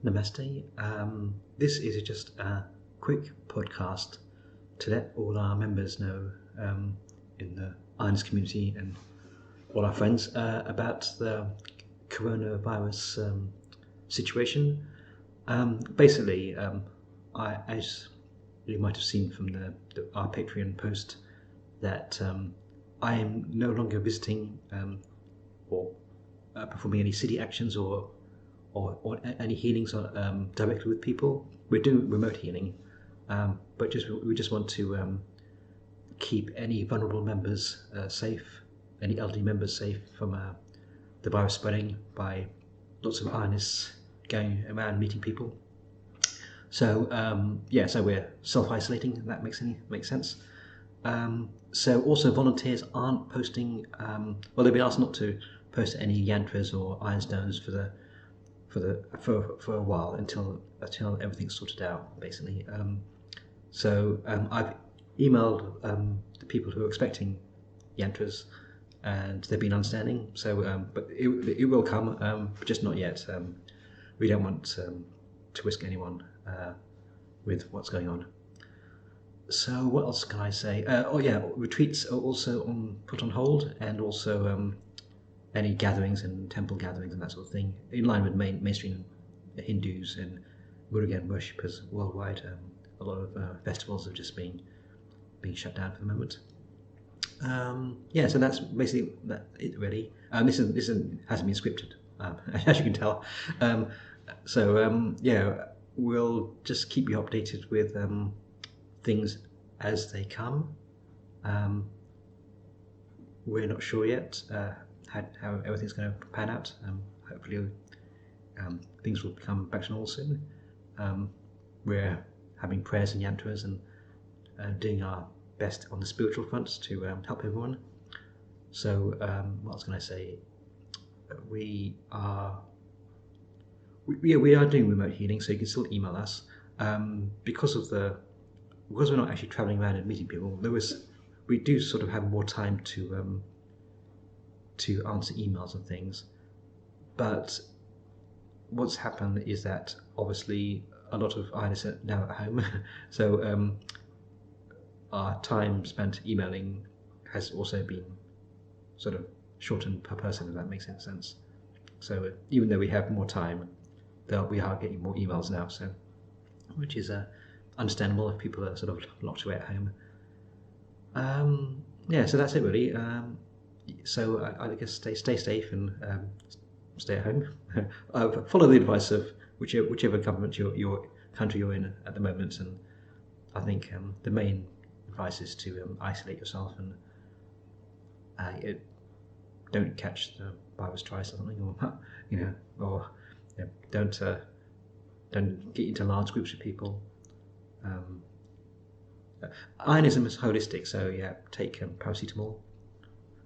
Namaste. This is just a quick podcast to let all our members know in the Aaiyyanist community and all our friends about the coronavirus situation. Basically, as you might have seen from our Patreon post, that I am no longer visiting or performing any city actions or any healings directly with people. We're doing remote healing, but we just want to keep any vulnerable members safe, any elderly members safe from the virus spreading by lots of Aaiyanists going around meeting people. So so we're self-isolating. If that makes sense. So also volunteers aren't posting. They've been asked not to post any yantras or iron stones for a while until everything's sorted out, basically. I've emailed the people who are expecting yantras, and they've been understanding. But it will come, but just not yet. We don't want to risk anyone with what's going on. So what else can I say? Retreats are also put on hold, and also any gatherings and temple gatherings and that sort of thing, in line with mainstream Hindus and Murugan worshippers worldwide. A lot of festivals have just been shut down for the moment. So that's basically it, really. This hasn't been scripted, as you can tell. We'll just keep you updated with things as they come. We're not sure yet how everything's going to pan out. Hopefully things will come back to normal soon. We're having prayers and yantras and doing our best on the spiritual front to help everyone. So what else can I say? We are doing remote healing, so you can still email us. Because we're not actually traveling around and meeting people, we do sort of have more time to answer emails and things. But what's happened is that obviously a lot of Aaiyanists are now at home, so our time spent emailing has also been sort of shortened per person, if that makes any sense. So even though we have more time, we are getting more emails now, so which is understandable if people are sort of locked away at home. So that's it, really. So I guess stay safe and stay at home. Follow the advice of whichever government your country you're in at the moment, and I think the main advice is to isolate yourself and don't catch the virus twice or something, or don't get into large groups of people. Aayanism is holistic, so take paracetamol.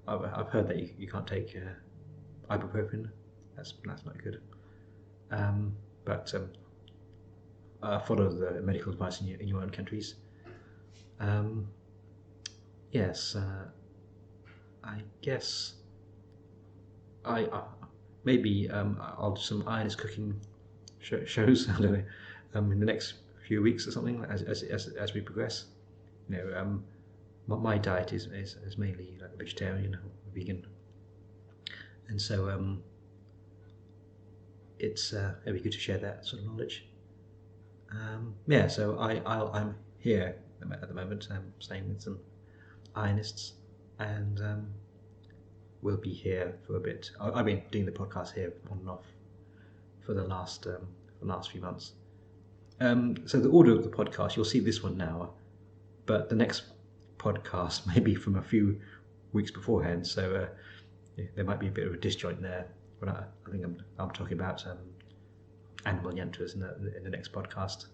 I've heard that you can't take ibuprofen. That's not good. But follow the medical advice in your own countries. I guess maybe I'll do some Aayanist cooking shows. I don't know, in the next few weeks or something as we progress. My diet is mainly like vegetarian or vegan, and so it's it'd be good to share that sort of knowledge. So I'm here at the moment. I'm staying with some Aaiyanists, and we'll be here for a bit. I've been doing the podcast here on and off for the last few months. So the order of the podcast, you'll see this one now, but the next podcast may be from a few weeks beforehand, so there might be a bit of a disjoint there. But I think I'm talking about animal yantras in the next podcast,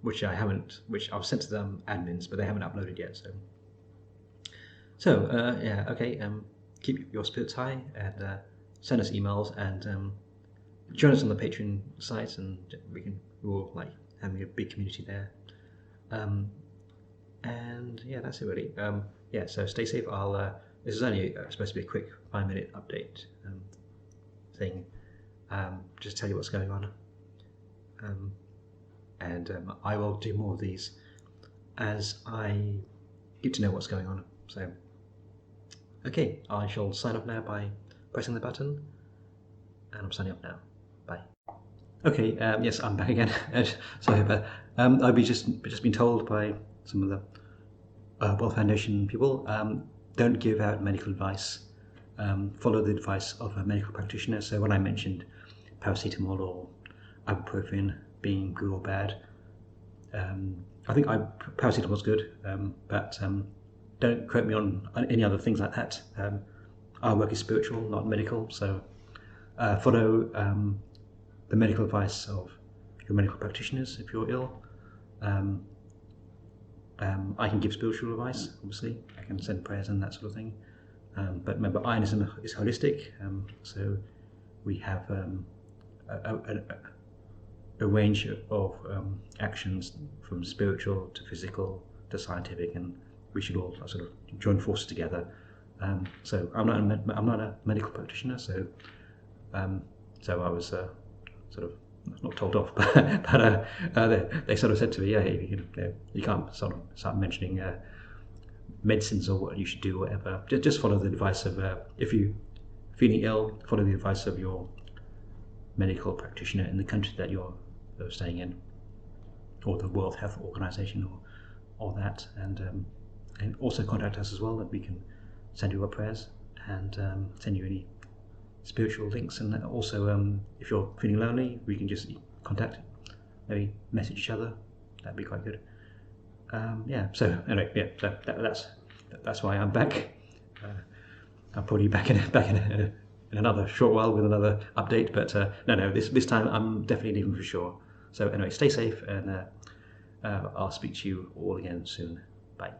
which I've sent to them admins, but they haven't uploaded yet. Keep your spirits high and send us emails and join us on the Patreon site, and we're all like having a big community there. That's it, really. So stay safe. This is only supposed to be a quick 5-minute update thing. Just tell you what's going on. and I will do more of these as I get to know what's going on. So, okay, I shall sign off now by pressing the button, and I'm signing off now. Bye. Okay, yes, I'm back again. Sorry, but I've just been told by some of the World Foundation people, don't give out medical advice. Follow the advice of a medical practitioner. So when I mentioned paracetamol or ibuprofen being good or bad, I think paracetamol was good, but don't quote me on any other things like that. Our work is spiritual, not medical, so follow the medical advice of your medical practitioners if you're ill. I can give spiritual advice, obviously. I can send prayers and that sort of thing. But remember, Aaiyyanism is holistic, so we have a range of actions from spiritual to physical to scientific, and we should all sort of join forces together. So I'm not a medical practitioner, so I was sort of not told off, but they sort of said to me, yeah, you can't sort of start mentioning medicines or what you should do, or whatever. Just follow the advice of, if you're feeling ill, follow the advice of your medical practitioner in the country that you're staying in, or the World Health Organization, or that, and also contact us as well, that we can send you our prayers and send you any spiritual links. And also, if you're feeling lonely, we can just contact, maybe message each other. That'd be quite good. Yeah. So anyway, yeah. So that's why I'm back. I'll probably be back in another short while with another update. But no, this time I'm definitely leaving for sure. So anyway, stay safe, and I'll speak to you all again soon. Bye.